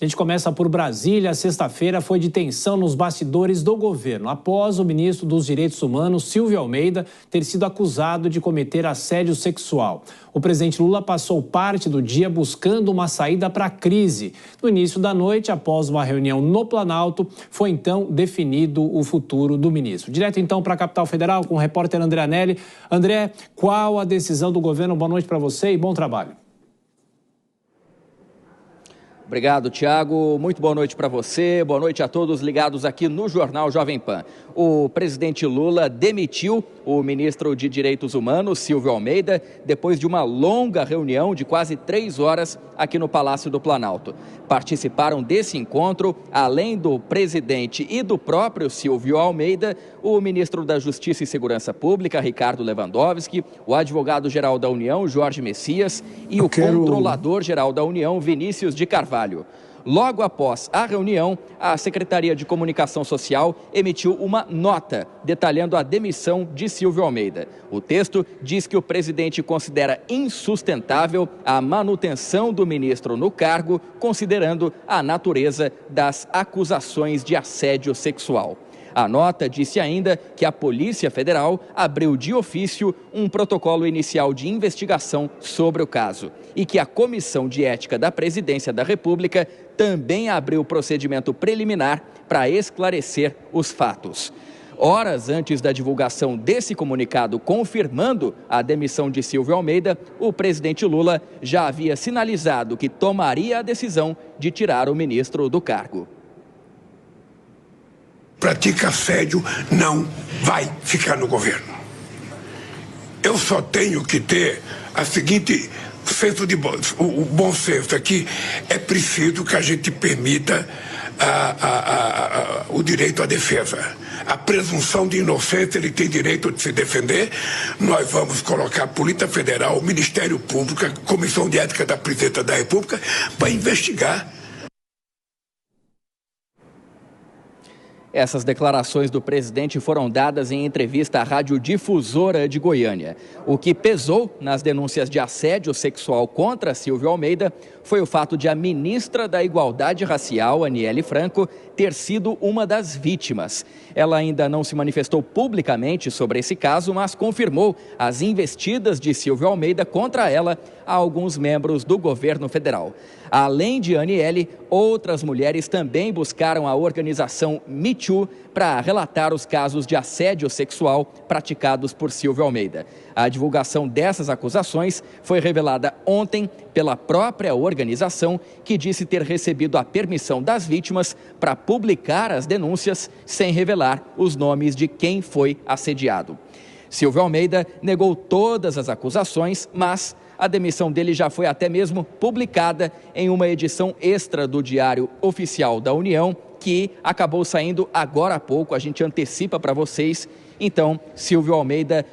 A gente começa por Brasília. Sexta-feira foi de tensão nos bastidores do governo, após o ministro dos Direitos Humanos, Silvio Almeida, ter sido acusado de cometer assédio sexual. O presidente Lula passou parte do dia buscando uma saída para a crise. No início da noite, após uma reunião no Planalto, foi então definido o futuro do ministro. Direto então para a capital federal com o repórter André Anelli. André, qual a decisão do governo? Boa noite para você e bom trabalho. Obrigado, Tiago. Muito boa noite para você. Boa noite a todos ligados aqui no Jornal Jovem Pan. O presidente Lula demitiu o ministro de Direitos Humanos, Silvio Almeida, depois de uma longa reunião de quase 3 horas aqui no Palácio do Planalto. Participaram desse encontro, além do presidente e do próprio Silvio Almeida, o ministro da Justiça e Segurança Pública, Ricardo Lewandowski, o advogado-geral da União, Jorge Messias, e o controlador-geral da União, Vinícius de Carvalho. Logo após a reunião, a Secretaria de Comunicação Social emitiu uma nota detalhando a demissão de Silvio Almeida. O texto diz que o presidente considera insustentável a manutenção do ministro no cargo, considerando a natureza das acusações de assédio sexual. A nota disse ainda que a Polícia Federal abriu de ofício um protocolo inicial de investigação sobre o caso e que a Comissão de Ética da Presidência da República também abriu procedimento preliminar para esclarecer os fatos. Horas antes da divulgação desse comunicado confirmando a demissão de Silvio Almeida, o presidente Lula já havia sinalizado que tomaria a decisão de tirar o ministro do cargo. Pratica assédio, não vai ficar no governo. Eu só tenho que ter a seguinte senso de o bom senso aqui. É preciso que a gente permita o direito à defesa. A presunção de inocência, ele tem direito de se defender. Nós vamos colocar a Polícia Federal, o Ministério Público, a Comissão de Ética da Presidência da República para investigar. Essas declarações do presidente foram dadas em entrevista à Rádio Difusora de Goiânia. O que pesou nas denúncias de assédio sexual contra Silvio Almeida foi o fato de a ministra da Igualdade Racial, Aniele Franco, ter sido uma das vítimas. Ela ainda não se manifestou publicamente sobre esse caso, mas confirmou as investidas de Silvio Almeida contra ela a alguns membros do governo federal. Além de Aniele, outras mulheres também buscaram a organização Me Too para relatar os casos de assédio sexual praticados por Silvio Almeida. A divulgação dessas acusações foi revelada ontem pela própria organização, que disse ter recebido a permissão das vítimas para publicar as denúncias sem revelar os nomes de quem foi assediado. Silvio Almeida negou todas as acusações, mas a demissão dele já foi até mesmo publicada em uma edição extra do Diário Oficial da União, que acabou saindo agora há pouco. A gente antecipa para vocês. Então, Silvio Almeida,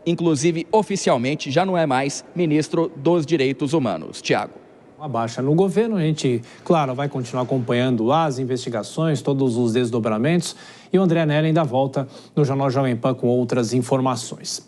inclusive oficialmente, já não é mais ministro dos Direitos Humanos. Tiago. Uma baixa no governo, a gente, claro, vai continuar acompanhando as investigações, todos os desdobramentos, e o André Anelli ainda volta no Jornal Jovem Pan com outras informações.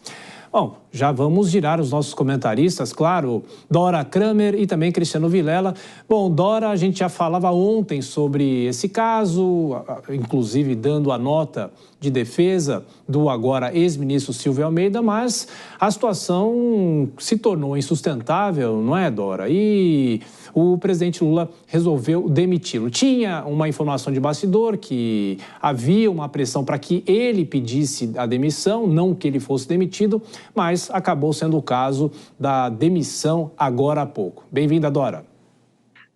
Bom, já vamos girar os nossos comentaristas, claro, Dora Kramer e também Cristiano Vilela. Bom, Dora, a gente já falava ontem sobre esse caso, inclusive dando a nota de defesa do agora ex-ministro Silvio Almeida, mas a situação se tornou insustentável, não é, Dora? E o presidente Lula resolveu demiti-lo. Tinha uma informação de bastidor que havia uma pressão para que ele pedisse a demissão, não que ele fosse demitido, mas acabou sendo o caso da demissão agora há pouco. Bem-vinda, Dora.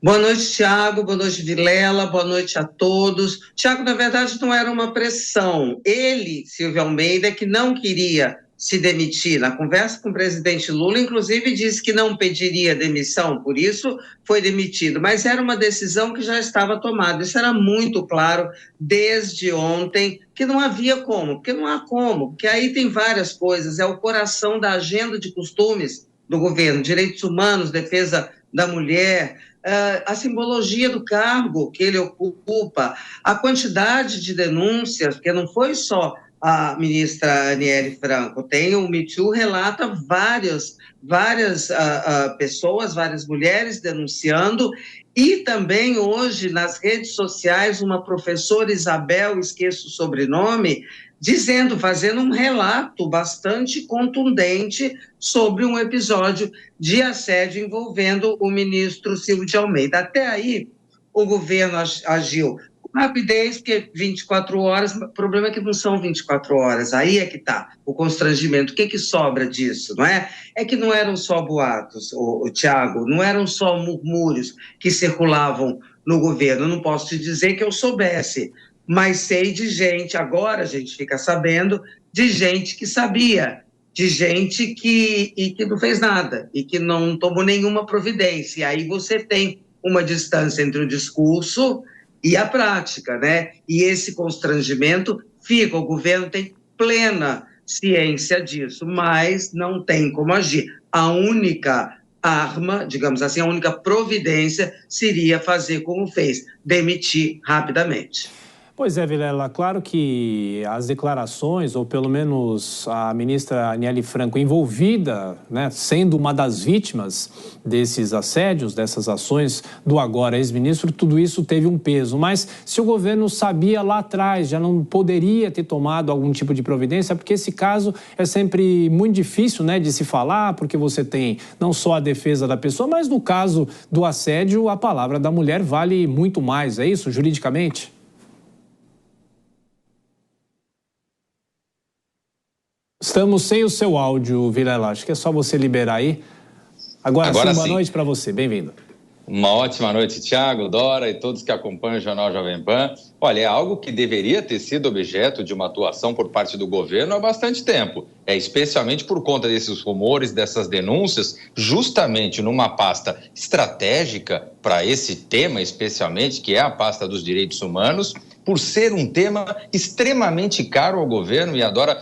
Boa noite, Tiago. Boa noite, Vilela. Boa noite a todos. Tiago, na verdade, não era uma pressão. Ele, Silvio Almeida, que não queria se demitir. Na conversa com o presidente Lula, inclusive, disse que não pediria demissão, por isso foi demitido. Mas era uma decisão que já estava tomada. Isso era muito claro desde ontem, que não havia como, porque não há como, porque aí tem várias coisas, é o coração da agenda de costumes do governo, direitos humanos, defesa da mulher, a simbologia do cargo que ele ocupa, a quantidade de denúncias, porque não foi só a ministra Aniele Franco, tem o Me Too, relata várias pessoas, várias mulheres denunciando, E também hoje, nas redes sociais, uma professora Isabel, esqueço o sobrenome, fazendo um relato bastante contundente sobre um episódio de assédio envolvendo o ministro Silvio de Almeida. Até aí, o governo agiu com rapidez, porque 24 horas, o problema é que não são 24 horas, aí é que está o constrangimento. O que sobra disso, não é? É que não eram só boatos, Tiago, não eram só murmúrios que circulavam no governo. Eu não posso te dizer que eu soubesse, mas sei de gente, agora a gente fica sabendo, de gente que sabia, de gente que não fez nada e que não tomou nenhuma providência. E aí você tem uma distância entre o discurso e a prática, né? E esse constrangimento fica, o governo tem plena ciência disso, mas não tem como agir. A única arma, digamos assim, a única providência seria fazer como fez, demitir rapidamente. Pois é, Vilela, claro que as declarações, ou pelo menos a ministra Aniele Franco envolvida, né, sendo uma das vítimas desses assédios, dessas ações do agora ex-ministro, tudo isso teve um peso. Mas se o governo sabia lá atrás, já não poderia ter tomado algum tipo de providência, porque esse caso é sempre muito difícil, né, de se falar, porque você tem não só a defesa da pessoa, mas no caso do assédio, a palavra da mulher vale muito mais, é isso, juridicamente? Estamos sem o seu áudio, Vilela. Acho que é só você liberar aí. Agora sim, boa noite para você. Bem-vindo. Uma ótima noite, Tiago, Dora e todos que acompanham o Jornal Jovem Pan. Olha, é algo que deveria ter sido objeto de uma atuação por parte do governo há bastante tempo. Especialmente por conta desses rumores, dessas denúncias, justamente numa pasta estratégica para esse tema, especialmente, que é a pasta dos direitos humanos, por ser um tema extremamente caro ao governo, e a Dora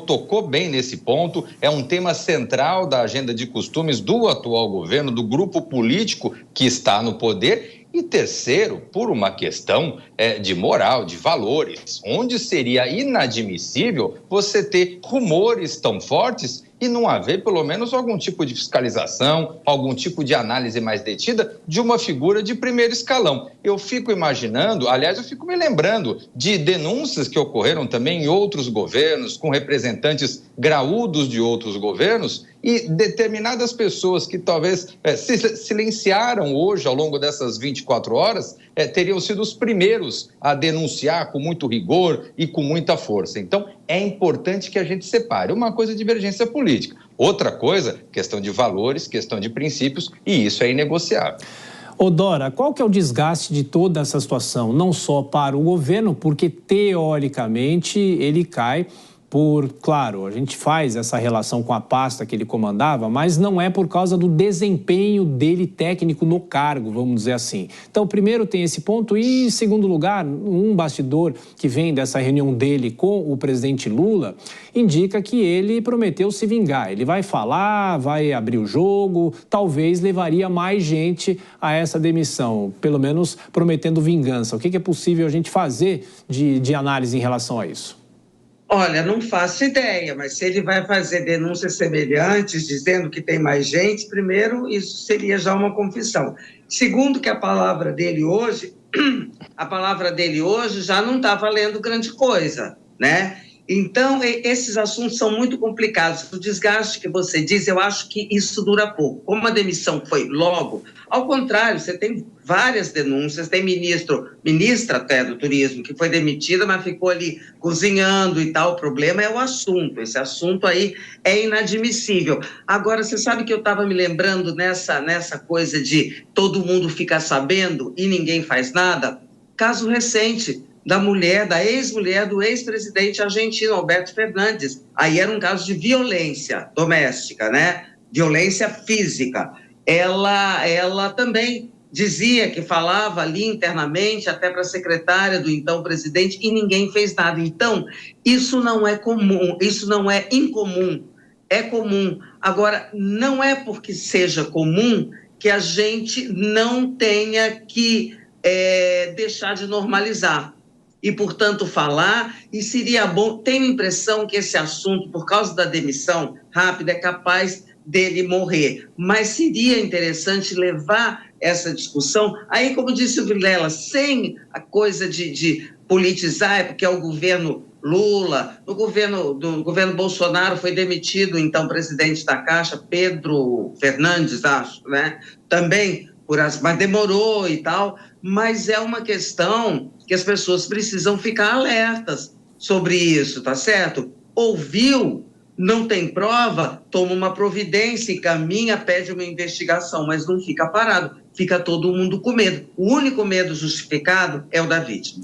tocou bem nesse ponto, é um tema central da agenda de costumes do atual governo, do grupo político que está no poder. E terceiro, por uma questão de moral, de valores, onde seria inadmissível você ter rumores tão fortes e não haver pelo menos algum tipo de fiscalização, algum tipo de análise mais detida de uma figura de primeiro escalão. Eu fico imaginando, aliás, eu fico me lembrando de denúncias que ocorreram também em outros governos, com representantes graúdos de outros governos, e determinadas pessoas que talvez se silenciaram hoje ao longo dessas 24 horas, teriam sido os primeiros a denunciar com muito rigor e com muita força. Então, é importante que a gente separe uma coisa de divergência política, outra coisa, questão de valores, questão de princípios, e isso é inegociável. Ô Dora, qual que é o desgaste de toda essa situação? Não só para o governo, porque teoricamente ele cai claro, a gente faz essa relação com a pasta que ele comandava, mas não é por causa do desempenho dele técnico no cargo, vamos dizer assim. Então, primeiro tem esse ponto e, em segundo lugar, um bastidor que vem dessa reunião dele com o presidente Lula indica que ele prometeu se vingar. Ele vai falar, vai abrir o jogo, talvez levaria mais gente a essa demissão, pelo menos prometendo vingança. O que é possível a gente fazer de análise em relação a isso? Olha, não faço ideia, mas se ele vai fazer denúncias semelhantes, dizendo que tem mais gente, primeiro, isso seria já uma confissão. Segundo, que a palavra dele hoje já não está valendo grande coisa, né? Então, esses assuntos são muito complicados. O desgaste que você diz, eu acho que isso dura pouco. Como a demissão foi logo, ao contrário, você tem várias denúncias, tem ministra até do turismo, que foi demitida, mas ficou ali cozinhando e tal. O problema é o assunto, esse assunto aí é inadmissível. Agora, você sabe que eu estava me lembrando nessa coisa de todo mundo fica sabendo e ninguém faz nada? Caso recente da ex-mulher do ex-presidente argentino, Alberto Fernandes. Aí era um caso de violência doméstica, né? Violência física. Ela também dizia que falava ali internamente, até para a secretária do então presidente, e ninguém fez nada. Então, isso não é comum, isso não é incomum, é comum. Agora, não é porque seja comum que a gente não tenha que deixar de normalizar. E, portanto, falar, e seria bom, tenho a impressão que esse assunto, por causa da demissão rápida, é capaz dele morrer, mas seria interessante levar essa discussão. Aí, como disse o Vilela, sem a coisa de politizar, porque é o governo Lula, no governo Bolsonaro foi demitido, então, presidente da Caixa, Pedro Fernandes, acho, né? Também, mas demorou e tal, mas é uma questão que as pessoas precisam ficar alertas sobre isso, tá certo? Ouviu, não tem prova, toma uma providência, encaminha, pede uma investigação, mas não fica parado, fica todo mundo com medo. O único medo justificado é o da vítima.